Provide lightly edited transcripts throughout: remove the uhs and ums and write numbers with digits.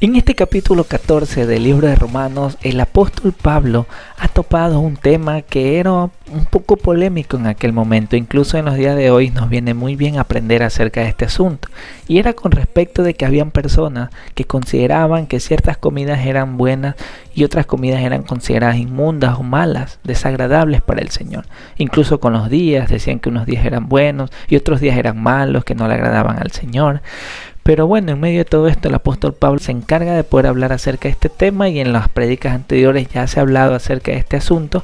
En este capítulo 14 del libro de Romanos, el apóstol Pablo ha topado un tema que era un poco polémico en aquel momento. Incluso en los días de hoy nos viene muy bien aprender acerca de este asunto. Y era con respecto de que habían personas que consideraban que ciertas comidas eran buenas y otras comidas eran consideradas inmundas o malas, desagradables para el Señor. Incluso con los días, decían que unos días eran buenos y otros días eran malos, que no le agradaban al Señor. Pero bueno, en medio de todo esto el apóstol Pablo se encarga de poder hablar acerca de este tema, y en las prédicas anteriores ya se ha hablado acerca de este asunto,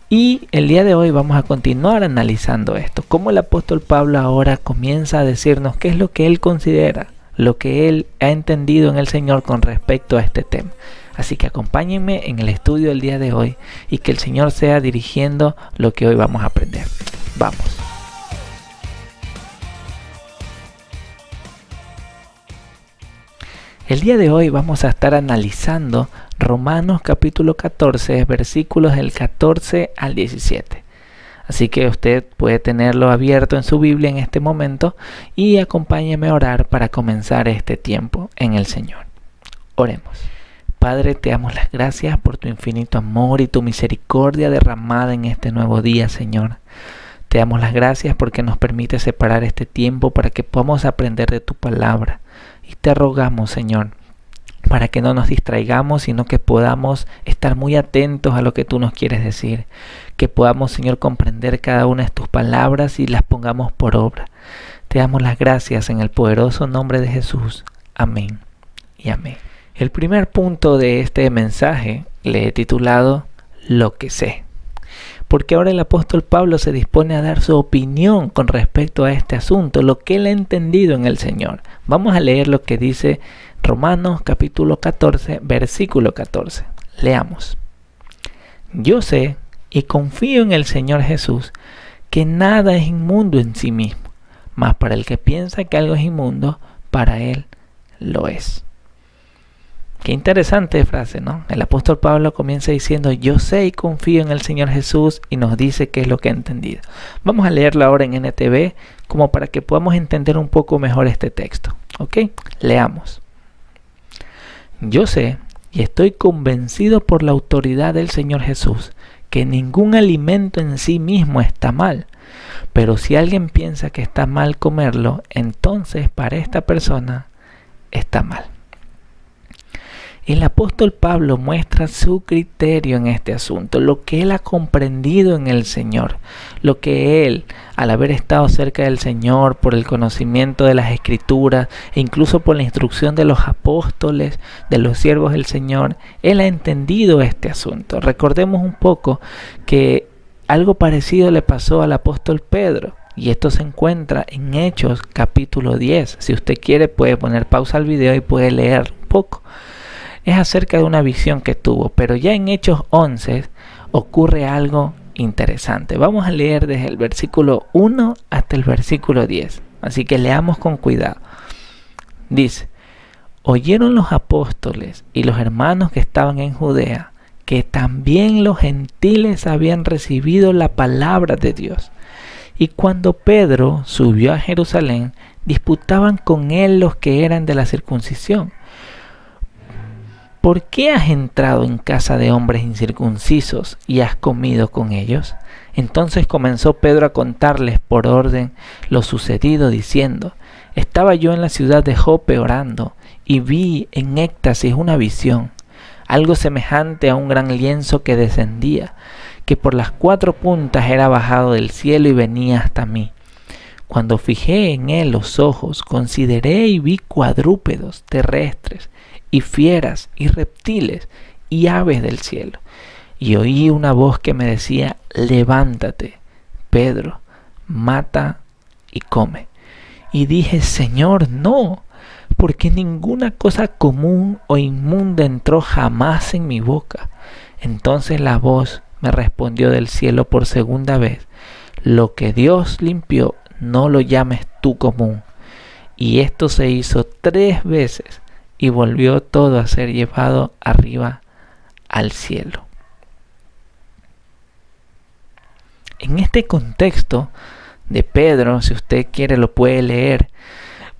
y el día de hoy vamos a continuar analizando esto, cómo el apóstol Pablo ahora comienza a decirnos qué es lo que él considera, lo que él ha entendido en el Señor con respecto a este tema. Así que acompáñenme en el estudio del día de hoy y que el Señor sea dirigiendo lo que hoy vamos a aprender. Vamos. El día de hoy vamos a estar analizando Romanos capítulo 14, versículos del 14 al 17. Así que usted puede tenerlo abierto en su Biblia en este momento y acompáñeme a orar para comenzar este tiempo en el Señor. Oremos. Padre, te damos las gracias por tu infinito amor y tu misericordia derramada en este nuevo día, Señor. Te damos las gracias porque nos permite separar este tiempo para que podamos aprender de tu palabra. Y te rogamos, Señor, para que no nos distraigamos, sino que podamos estar muy atentos a lo que tú nos quieres decir. Que podamos, Señor, comprender cada una de tus palabras y las pongamos por obra. Te damos las gracias en el poderoso nombre de Jesús. Amén y amén. El primer punto de este mensaje le he titulado Lo que sé. Porque ahora el apóstol Pablo se dispone a dar su opinión con respecto a este asunto, lo que él ha entendido en el Señor. Vamos a leer lo que dice Romanos capítulo 14, versículo 14. Leamos. Yo sé y confío en el Señor Jesús que nada es inmundo en sí mismo, mas para el que piensa que algo es inmundo, para él lo es. Qué interesante frase, ¿no? El apóstol Pablo comienza diciendo, yo sé y confío en el Señor Jesús, y nos dice qué es lo que ha entendido. Vamos a leerlo ahora en NTV, como para que podamos entender un poco mejor este texto. ¿Ok? Leamos. Yo sé y estoy convencido por la autoridad del Señor Jesús, que ningún alimento en sí mismo está mal. Pero si alguien piensa que está mal comerlo, entonces para esta persona está mal. El apóstol Pablo muestra su criterio en este asunto, lo que él ha comprendido en el Señor, lo que él, al haber estado cerca del Señor por el conocimiento de las Escrituras e incluso por la instrucción de los apóstoles, de los siervos del Señor, él ha entendido este asunto. Recordemos un poco que algo parecido le pasó al apóstol Pedro. Y esto se encuentra en Hechos capítulo 10. Si usted quiere puede poner pausa al video y puede leer un poco. Es acerca de una visión que tuvo, pero ya en Hechos 11 ocurre algo interesante. Vamos a leer desde el versículo 1 hasta el versículo 10, así que leamos con cuidado. Dice, oyeron los apóstoles y los hermanos que estaban en Judea, que también los gentiles habían recibido la palabra de Dios. Y cuando Pedro subió a Jerusalén, disputaban con él los que eran de la circuncisión. ¿Por qué has entrado en casa de hombres incircuncisos y has comido con ellos? Entonces comenzó Pedro a contarles por orden lo sucedido, diciendo, estaba yo en la ciudad de Jope orando, y vi en éxtasis una visión, algo semejante a un gran lienzo que descendía, que por las 4 puntas era bajado del cielo y venía hasta mí. Cuando fijé en él los ojos, consideré y vi cuadrúpedos terrestres, y fieras, y reptiles, y aves del cielo. Y oí una voz que me decía, levántate, Pedro, mata y come. Y dije, Señor, no, porque ninguna cosa común o inmunda entró jamás en mi boca. Entonces la voz me respondió del cielo por segunda vez, lo que Dios limpió, no lo llames tú común. Y esto se hizo 3 veces, y volvió todo a ser llevado arriba al cielo. En este contexto de Pedro, si usted quiere lo puede leer,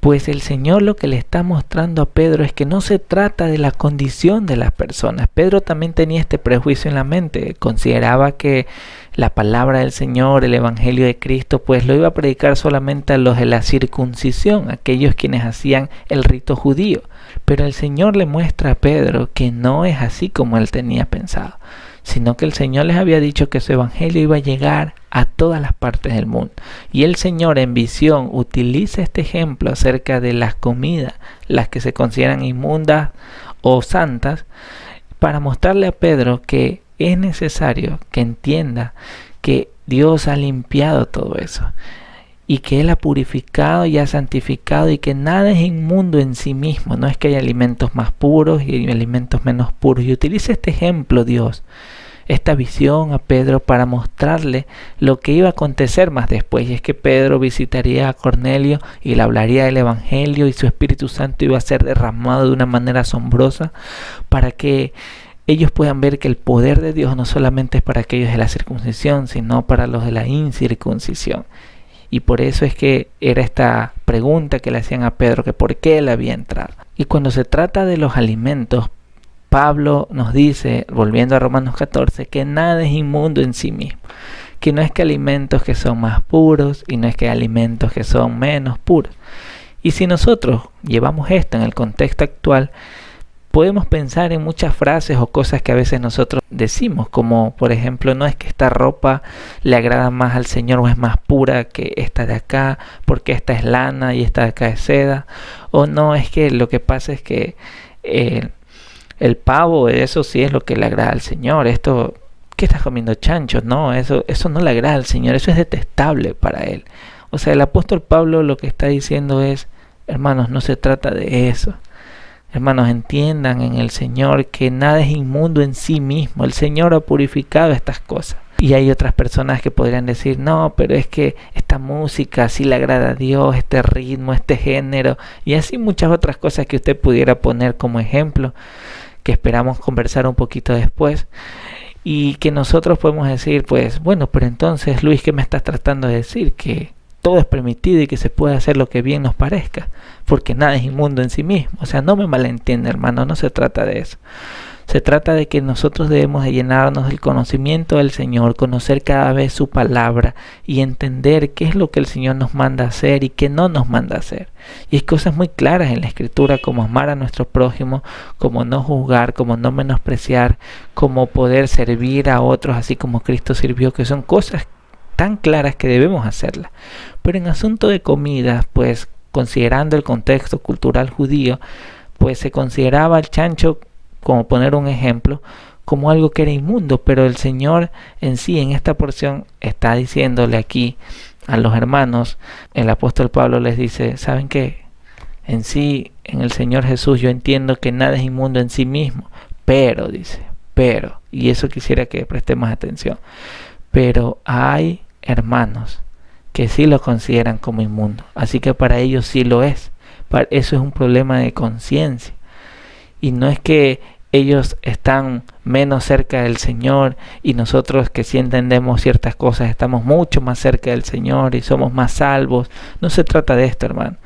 Pues el Señor lo que le está mostrando a Pedro es que no se trata de la condición de las personas. Pedro también tenía este prejuicio en la mente. Consideraba que la palabra del Señor, el Evangelio de Cristo, pues lo iba a predicar solamente a los de la circuncisión, aquellos quienes hacían el rito judío. Pero el Señor le muestra a Pedro que no es así como él tenía pensado, sino que el Señor les había dicho que su evangelio iba a llegar a todas las partes del mundo. Y el Señor en visión utiliza este ejemplo acerca de las comidas, las que se consideran inmundas o santas, para mostrarle a Pedro que es necesario que entienda que Dios ha limpiado todo eso, y que Él ha purificado y ha santificado, y que nada es inmundo en sí mismo. No es que haya alimentos más puros y alimentos menos puros. Y utiliza este ejemplo Dios, esta visión a Pedro, para mostrarle lo que iba a acontecer más después. Y es que Pedro visitaría a Cornelio y le hablaría del Evangelio, y su Espíritu Santo iba a ser derramado de una manera asombrosa, para que ellos puedan ver que el poder de Dios no solamente es para aquellos de la circuncisión, sino para los de la incircuncisión. Y por eso es que era esta pregunta que le hacían a Pedro, que por qué él había entrado. Y cuando se trata de los alimentos, Pablo nos dice, volviendo a Romanos 14, que nada es inmundo en sí mismo. Que no es que alimentos que son más puros, y no es que alimentos que son menos puros. Y si nosotros llevamos esto en el contexto actual, podemos pensar en muchas frases o cosas que a veces nosotros decimos, como por ejemplo, no es que esta ropa le agrada más al Señor o es más pura que esta de acá, porque esta es lana y esta de acá es seda, o no, es que lo que pasa es que el pavo, eso sí es lo que le agrada al Señor. Esto, ¿qué estás comiendo, chancho? No, eso no le agrada al Señor, eso es detestable para Él. O sea, el apóstol Pablo lo que está diciendo es, hermanos, no se trata de eso. Hermanos, entiendan en el Señor que nada es inmundo en sí mismo. El Señor ha purificado estas cosas. Y hay otras personas que podrían decir, no, pero es que esta música sí le agrada a Dios, este ritmo, este género, y así muchas otras cosas que usted pudiera poner como ejemplo, que esperamos conversar un poquito después. Y que nosotros podemos decir, pues, bueno, pero entonces, Luis, ¿qué me estás tratando de decir? Que todo es permitido y que se puede hacer lo que bien nos parezca, porque nada es inmundo en sí mismo. O sea, no me malentiende, hermano, no se trata de eso. Se trata de que nosotros debemos de llenarnos del conocimiento del Señor, conocer cada vez su palabra y entender qué es lo que el Señor nos manda a hacer y qué no nos manda a hacer. Y hay cosas muy claras en la Escritura, como amar a nuestro prójimo, como no juzgar, como no menospreciar, como poder servir a otros así como Cristo sirvió, que son cosas tan claras que debemos hacerlas. Pero en asunto de comida, pues considerando el contexto cultural judío, pues se consideraba el chancho, como poner un ejemplo, como algo que era inmundo, pero el Señor en sí, en esta porción, está diciéndole aquí a los hermanos, el apóstol Pablo les dice, ¿saben qué? En sí, en el Señor Jesús, yo entiendo que nada es inmundo en sí mismo, pero, dice, pero, y eso quisiera que prestemos atención, pero hay hermanos que sí lo consideran como inmundo, así que para ellos sí lo es. Eso es un problema de conciencia, y no es que ellos están menos cerca del Señor y nosotros, que sí entendemos ciertas cosas, estamos mucho más cerca del Señor y somos más salvos. No se trata de esto, hermano.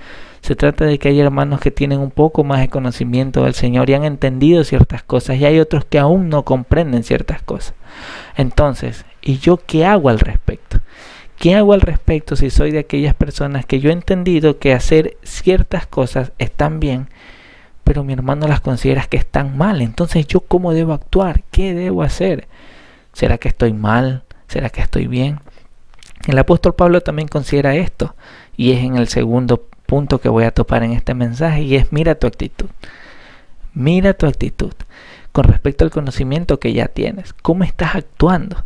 Se trata de que hay hermanos que tienen un poco más de conocimiento del Señor y han entendido ciertas cosas, y hay otros que aún no comprenden ciertas cosas. Entonces, ¿y yo qué hago al respecto? ¿Qué hago al respecto si soy de aquellas personas que yo he entendido que hacer ciertas cosas están bien, pero mi hermano las considera que están mal? Entonces, ¿yo cómo debo actuar? ¿Qué debo hacer? ¿Será que estoy mal? ¿Será que estoy bien? El apóstol Pablo también considera esto, y es en el segundo punto que voy a topar en este mensaje, y es: mira tu actitud. Mira tu actitud con respecto al conocimiento que ya tienes. ¿Cómo estás actuando?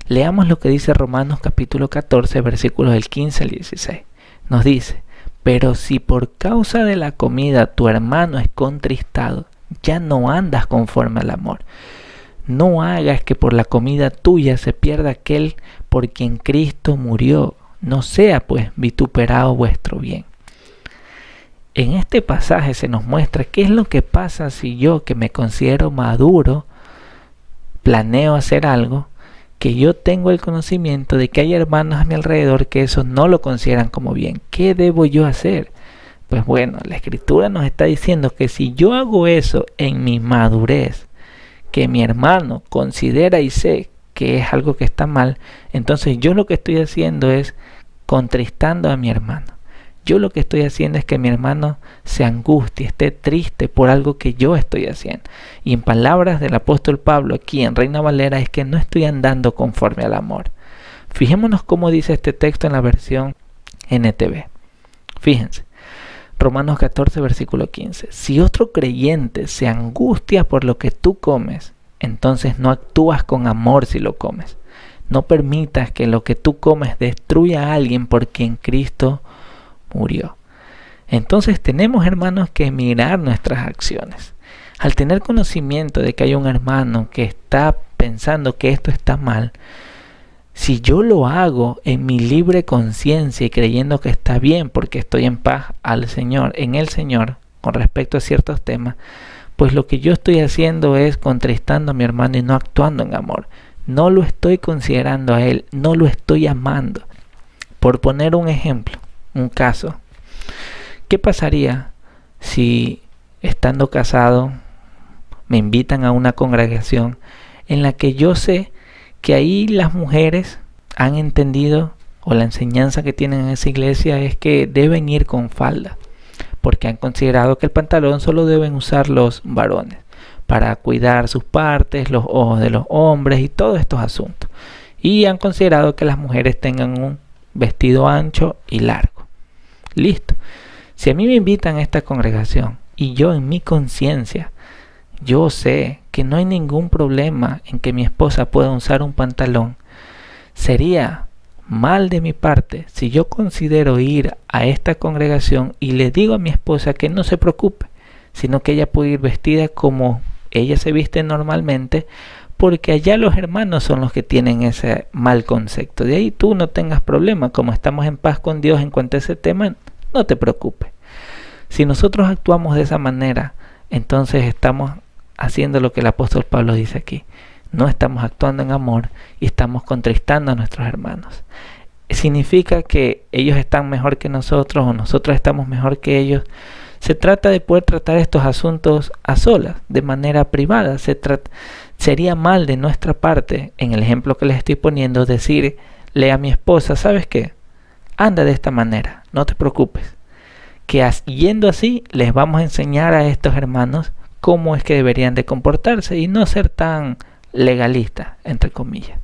Leamos lo que dice Romanos capítulo 14, versículos del 15 al 16. Nos dice: pero si por causa de la comida tu hermano es contristado, ya no andas conforme al amor. No hagas que por la comida tuya se pierda aquel por quien Cristo murió. No sea pues vituperado vuestro bien. En este pasaje se nos muestra qué es lo que pasa si yo, que me considero maduro, planeo hacer algo, que yo tengo el conocimiento de que hay hermanos a mi alrededor que eso no lo consideran como bien. ¿Qué debo yo hacer? Pues bueno, la Escritura nos está diciendo que si yo hago eso en mi madurez, que mi hermano considera y sé que es algo que está mal, entonces yo lo que estoy haciendo es contristando a mi hermano. Yo lo que estoy haciendo es que mi hermano se angustie, esté triste por algo que yo estoy haciendo. Y en palabras del apóstol Pablo aquí en Reina Valera es que no estoy andando conforme al amor. Fijémonos cómo dice este texto en la versión NTV. Fíjense, Romanos 14, versículo 15. Si otro creyente se angustia por lo que tú comes, entonces no actúas con amor si lo comes. No permitas que lo que tú comes destruya a alguien por quien Cristo murió. Entonces tenemos, hermanos, que mirar nuestras acciones. Al tener conocimiento de que hay un hermano que está pensando que esto está mal, si yo lo hago en mi libre conciencia y creyendo que está bien porque estoy en paz al Señor, en el Señor, con respecto a ciertos temas, pues lo que yo estoy haciendo es contristando a mi hermano y no actuando en amor. No lo estoy considerando a él, no lo estoy amando. Por poner un ejemplo, un caso, ¿qué pasaría si estando casado me invitan a una congregación en la que yo sé que ahí las mujeres han entendido, o la enseñanza que tienen en esa iglesia es que deben ir con falda, porque han considerado que el pantalón solo deben usar los varones para cuidar sus partes, los ojos de los hombres y todos estos asuntos, y han considerado que las mujeres tengan un vestido ancho y largo? Listo. Si a mí me invitan a esta congregación y yo en mi conciencia, yo sé que no hay ningún problema en que mi esposa pueda usar un pantalón, sería mal de mi parte si yo considero ir a esta congregación y le digo a mi esposa que no se preocupe, sino que ella puede ir vestida como ella se viste normalmente, porque allá los hermanos son los que tienen ese mal concepto. De ahí tú no tengas problema, como estamos en paz con Dios en cuanto a ese tema, no te preocupes. Si nosotros actuamos de esa manera, entonces estamos haciendo lo que el apóstol Pablo dice aquí. No estamos actuando en amor y estamos contristando a nuestros hermanos. ¿Significa que ellos están mejor que nosotros o nosotros estamos mejor que ellos? Se trata de poder tratar estos asuntos a solas, de manera privada. Sería mal de nuestra parte, en el ejemplo que les estoy poniendo, decirle a mi esposa, ¿sabes qué? Anda de esta manera, no te preocupes. Que yendo así, les vamos a enseñar a estos hermanos cómo es que deberían de comportarse y no ser tan legalistas, entre comillas.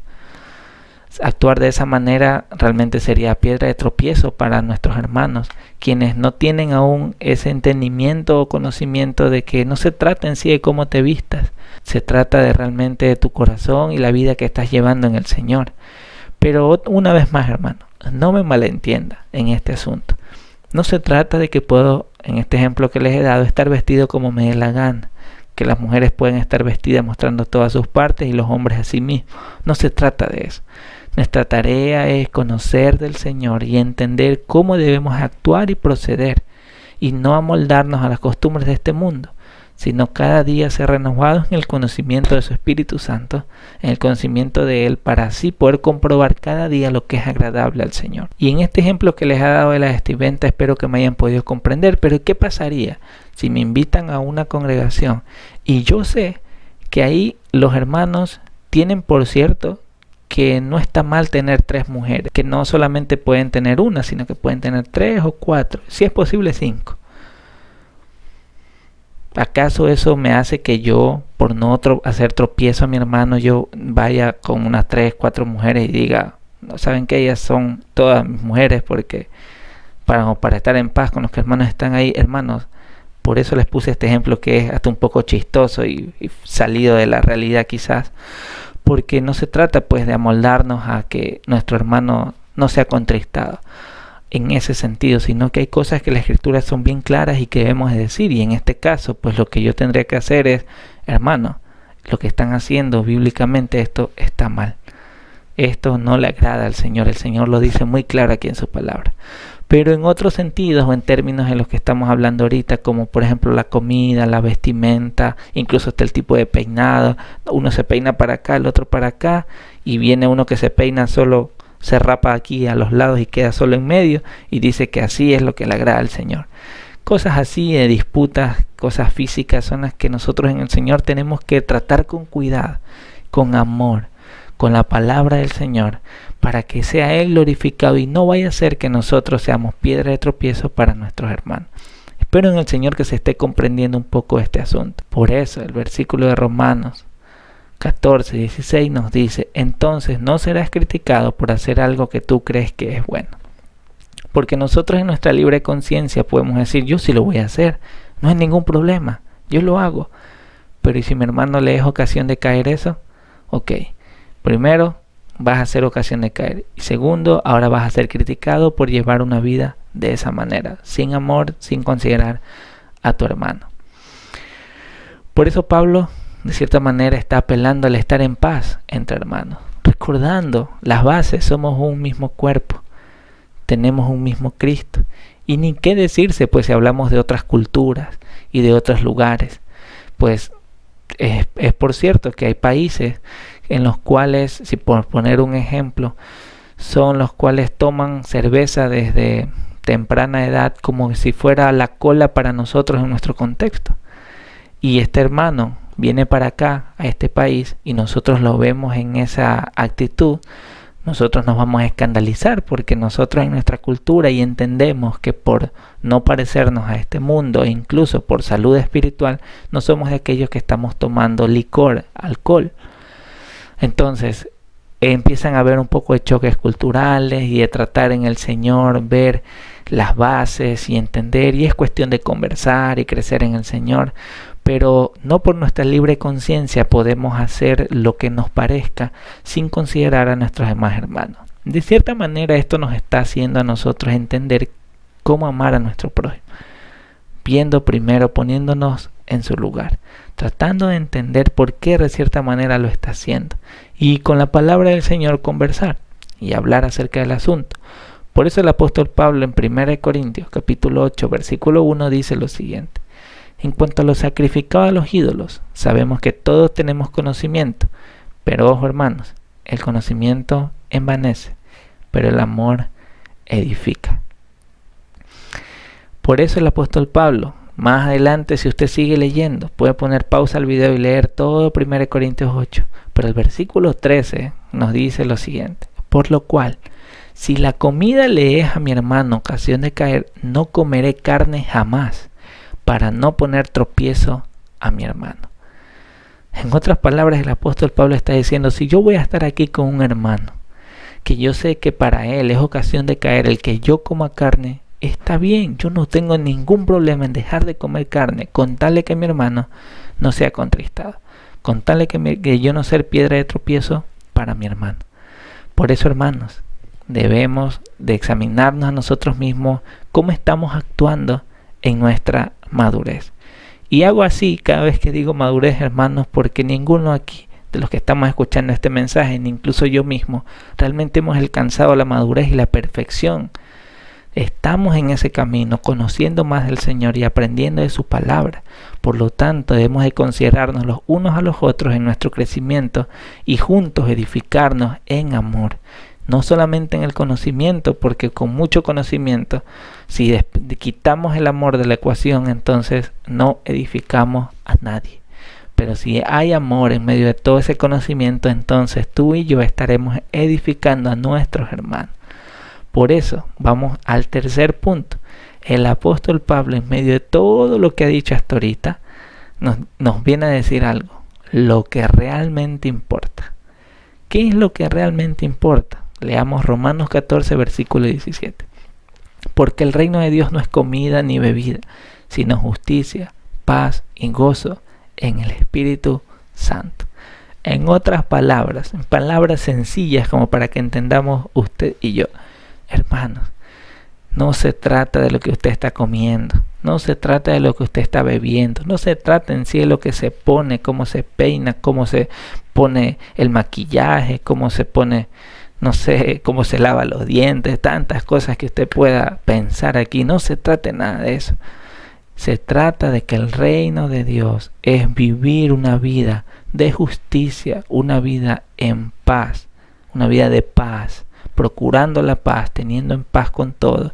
Actuar de esa manera realmente sería piedra de tropiezo para nuestros hermanos, quienes no tienen aún ese entendimiento o conocimiento de que no se trata en sí de cómo te vistas, se trata de realmente de tu corazón y la vida que estás llevando en el Señor. Pero una vez más, hermano, no me malentienda en este asunto. No se trata de que puedo, en este ejemplo que les he dado, estar vestido como me dé la gana, que las mujeres pueden estar vestidas mostrando todas sus partes y los hombres así mismos. No se trata de eso. Nuestra tarea es conocer del Señor y entender cómo debemos actuar y proceder, y no amoldarnos a las costumbres de este mundo, sino cada día ser renovados en el conocimiento de su Espíritu Santo, en el conocimiento de Él, para así poder comprobar cada día lo que es agradable al Señor. Y en este ejemplo que les he dado de la vestimenta, espero que me hayan podido comprender. Pero ¿qué pasaría si me invitan a una congregación y yo sé que ahí los hermanos tienen por cierto que no está mal tener 3 mujeres, que no solamente pueden tener una, sino que pueden tener 3 o 4, si es posible 5? ¿Acaso eso me hace que yo, por no hacer tropiezo a mi hermano, yo vaya con unas 3, 4 mujeres y diga, no saben que ellas son todas mis mujeres porque para estar en paz con los que hermanos están ahí? Hermanos, por eso les puse este ejemplo que es hasta un poco chistoso y salido de la realidad quizás, porque no se trata pues de amoldarnos a que nuestro hermano no sea contristado en ese sentido, sino que hay cosas que las escrituras son bien claras y que debemos de decir. Y en este caso pues lo que yo tendría que hacer es, hermano, lo que están haciendo bíblicamente, esto está mal, esto no le agrada al Señor. El Señor lo dice muy claro aquí en su palabra. Pero en otros sentidos o en términos en los que estamos hablando ahorita, como por ejemplo la comida, la vestimenta, incluso hasta el tipo de peinado, uno se peina para acá, el otro para acá, y viene uno que se peina solo, se rapa aquí a los lados y queda solo en medio, y dice que así es lo que le agrada al Señor. Cosas así de disputas, cosas físicas, son las que nosotros en el Señor tenemos que tratar con cuidado, con amor, con la palabra del Señor, para que sea Él glorificado y no vaya a ser que nosotros seamos piedra de tropiezo para nuestros hermanos. Espero en el Señor que se esté comprendiendo un poco este asunto. Por eso el versículo de Romanos 14, 16 nos dice: entonces no serás criticado por hacer algo que tú crees que es bueno. Porque nosotros en nuestra libre conciencia podemos decir: yo sí lo voy a hacer, no hay ningún problema, yo lo hago. Pero ¿y si mi hermano le es ocasión de caer eso? Ok, primero vas a ser ocasión de caer, y segundo, ahora vas a ser criticado por llevar una vida de esa manera, sin amor, sin considerar a tu hermano. Por eso Pablo de cierta manera está apelando al estar en paz entre hermanos, recordando las bases: somos un mismo cuerpo, tenemos un mismo Cristo. Y ni qué decirse pues si hablamos de otras culturas y de otros lugares, pues es por cierto que hay países en los cuales, si por poner un ejemplo, son los cuales toman cerveza desde temprana edad como si fuera la cola para nosotros en nuestro contexto. Y este hermano viene para acá, a este país, y nosotros lo vemos en esa actitud, nosotros nos vamos a escandalizar, porque nosotros en nuestra cultura y entendemos que por no parecernos a este mundo e incluso por salud espiritual, no somos de aquellos que estamos tomando licor, alcohol. Entonces empiezan a haber un poco de choques culturales y de tratar en el Señor, ver las bases y entender, y es cuestión de conversar y crecer en el Señor. Pero no por nuestra libre conciencia podemos hacer lo que nos parezca sin considerar a nuestros demás hermanos. De cierta manera esto nos está haciendo a nosotros entender cómo amar a nuestro prójimo, viendo primero, poniéndonos en su lugar, tratando de entender por qué de cierta manera lo está haciendo, y con la palabra del Señor conversar y hablar acerca del asunto. Por eso el apóstol Pablo en 1 Corintios capítulo 8 versículo 1 dice lo siguiente: en cuanto a lo sacrificado a los ídolos, sabemos que todos tenemos conocimiento, pero ojo hermanos, el conocimiento envanece, pero el amor edifica. Por eso el apóstol Pablo, más adelante, si usted sigue leyendo, puede poner pausa al video y leer todo 1 Corintios 8, pero el versículo 13 nos dice lo siguiente: por lo cual, si la comida le es a mi hermano ocasión de caer, no comeré carne jamás, para no poner tropiezo a mi hermano. En otras palabras, el apóstol Pablo está diciendo: si yo voy a estar aquí con un hermano, que yo sé que para él es ocasión de caer el que yo coma carne, está bien, yo no tengo ningún problema en dejar de comer carne, con tal de que mi hermano no sea contristado, con tal de que yo no ser piedra de tropiezo para mi hermano. Por eso, hermanos, debemos de examinarnos a nosotros mismos cómo estamos actuando en nuestra madurez. Y hago así cada vez que digo madurez, hermanos, porque ninguno aquí de los que estamos escuchando este mensaje, ni incluso yo mismo, realmente hemos alcanzado la madurez y la perfección. Estamos en ese camino, conociendo más del Señor y aprendiendo de su palabra. Por lo tanto, debemos de considerarnos los unos a los otros en nuestro crecimiento y juntos edificarnos en amor. No solamente en el conocimiento, porque con mucho conocimiento, si quitamos el amor de la ecuación, entonces no edificamos a nadie. Pero si hay amor en medio de todo ese conocimiento, entonces tú y yo estaremos edificando a nuestros hermanos. Por eso vamos al tercer punto. El apóstol Pablo, en medio de todo lo que ha dicho hasta ahorita, nos viene a decir algo: lo que realmente importa. ¿Qué es lo que realmente importa? Leamos Romanos 14, versículo 17. Porque el reino de Dios no es comida ni bebida, sino justicia, paz y gozo en el Espíritu Santo. En otras palabras, en palabras sencillas como para que entendamos usted y yo, hermanos, no se trata de lo que usted está comiendo, no se trata de lo que usted está bebiendo, no se trata en sí de lo que se pone, cómo se peina, cómo se pone el maquillaje, cómo se pone, no sé, cómo se lava los dientes, tantas cosas que usted pueda pensar aquí. No se trata de nada de eso. Se trata de que el reino de Dios es vivir una vida de justicia, una vida en paz, una vida de paz, procurando la paz, teniendo en paz con todos.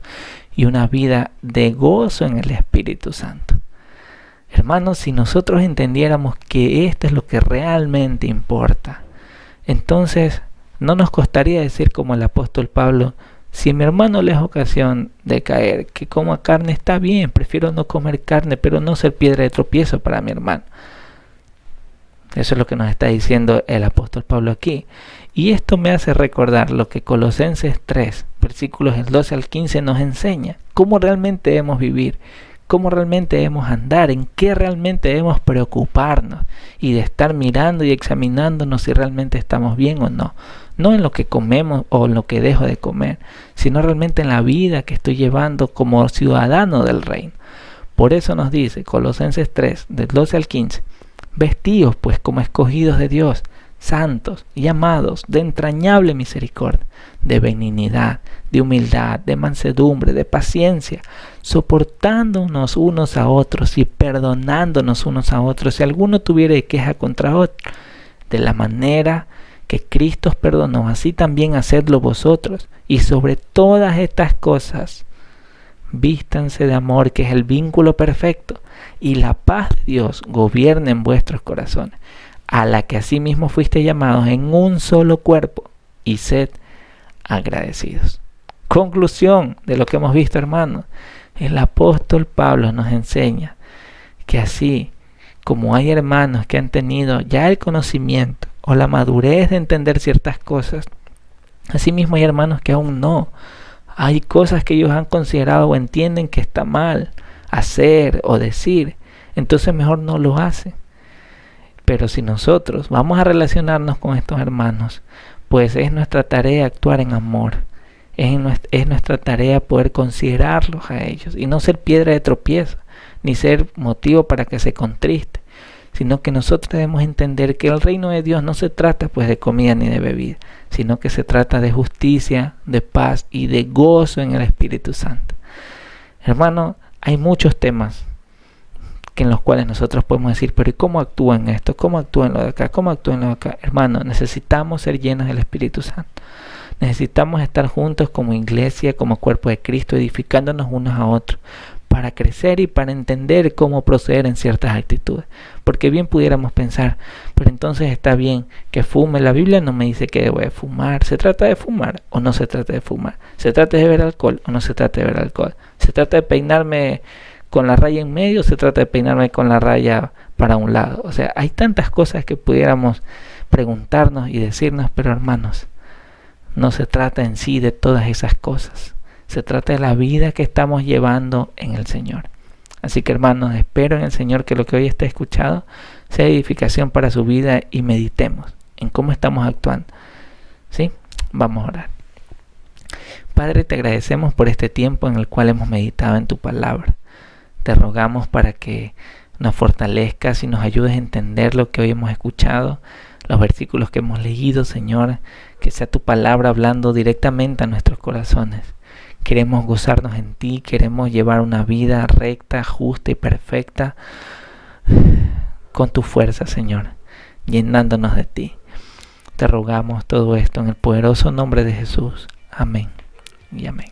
y una vida de gozo en el Espíritu Santo. Hermanos, si nosotros entendiéramos que esto es lo que realmente importa, entonces no nos costaría decir como el apóstol Pablo: si mi hermano le es ocasión de caer, que coma carne, está bien, prefiero no comer carne, pero no ser piedra de tropiezo para mi hermano. Eso es lo que nos está diciendo el apóstol Pablo aquí. Y esto me hace recordar lo que Colosenses 3, versículos del 12 al 15 nos enseña. Cómo realmente debemos vivir, cómo realmente debemos andar, en qué realmente debemos preocuparnos. Y de estar mirando y examinándonos si realmente estamos bien o no. No en lo que comemos o en lo que dejo de comer, sino realmente en la vida que estoy llevando como ciudadano del reino. Por eso nos dice Colosenses 3, del 12 al 15, vestíos pues como escogidos de Dios, santos y amados, de entrañable misericordia, de benignidad, de humildad, de mansedumbre, de paciencia, soportándonos unos a otros y perdonándonos unos a otros si alguno tuviere queja contra otro, de la manera que Cristo os perdonó, así también hacedlo vosotros. Y sobre todas estas cosas, vístanse de amor, que es el vínculo perfecto, y la paz de Dios gobierne en vuestros corazones, a la que asimismo fuiste llamados en un solo cuerpo, y sed agradecidos. Conclusión de lo que hemos visto, hermanos. El apóstol Pablo nos enseña que así como hay hermanos que han tenido ya el conocimiento o la madurez de entender ciertas cosas, asimismo hay hermanos que aún no. Hay cosas que ellos han considerado o entienden que está mal hacer o decir, entonces mejor no lo hacen. Pero si nosotros vamos a relacionarnos con estos hermanos, pues es nuestra tarea actuar en amor. Es nuestra tarea poder considerarlos a ellos y no ser piedra de tropiezo, ni ser motivo para que se contriste, sino que nosotros debemos entender que el reino de Dios no se trata pues de comida ni de bebida, sino que se trata de justicia, de paz y de gozo en el Espíritu Santo. Hermano, hay muchos temas en los cuales nosotros podemos decir, pero ¿y cómo actúan esto? ¿Cómo actúan lo de acá? ¿Cómo actúan lo de acá? Hermano, necesitamos ser llenos del Espíritu Santo. Necesitamos estar juntos como iglesia, como cuerpo de Cristo, edificándonos unos a otros, para crecer y para entender cómo proceder en ciertas actitudes. Porque bien pudiéramos pensar, pero entonces está bien que fume. La Biblia no me dice que debo de fumar. ¿Se trata de fumar o no se trata de fumar? ¿Se trata de beber alcohol o no se trata de beber alcohol? ¿Se trata de peinarme con la raya en medio o se trata de peinarme con la raya para un lado? O sea, hay tantas cosas que pudiéramos preguntarnos y decirnos, pero hermanos, no se trata en sí de todas esas cosas. Se trata de la vida que estamos llevando en el Señor. Así que hermanos, espero en el Señor que lo que hoy está escuchado sea edificación para su vida y meditemos en cómo estamos actuando. ¿Sí? Vamos a orar. Padre, te agradecemos por este tiempo en el cual hemos meditado en tu palabra. Te rogamos para que nos fortalezcas y nos ayudes a entender lo que hoy hemos escuchado, los versículos que hemos leído, Señor, que sea tu palabra hablando directamente a nuestros corazones. Queremos gozarnos en ti, queremos llevar una vida recta, justa y perfecta con tu fuerza, Señor, llenándonos de ti. Te rogamos todo esto en el poderoso nombre de Jesús. Amén y amén.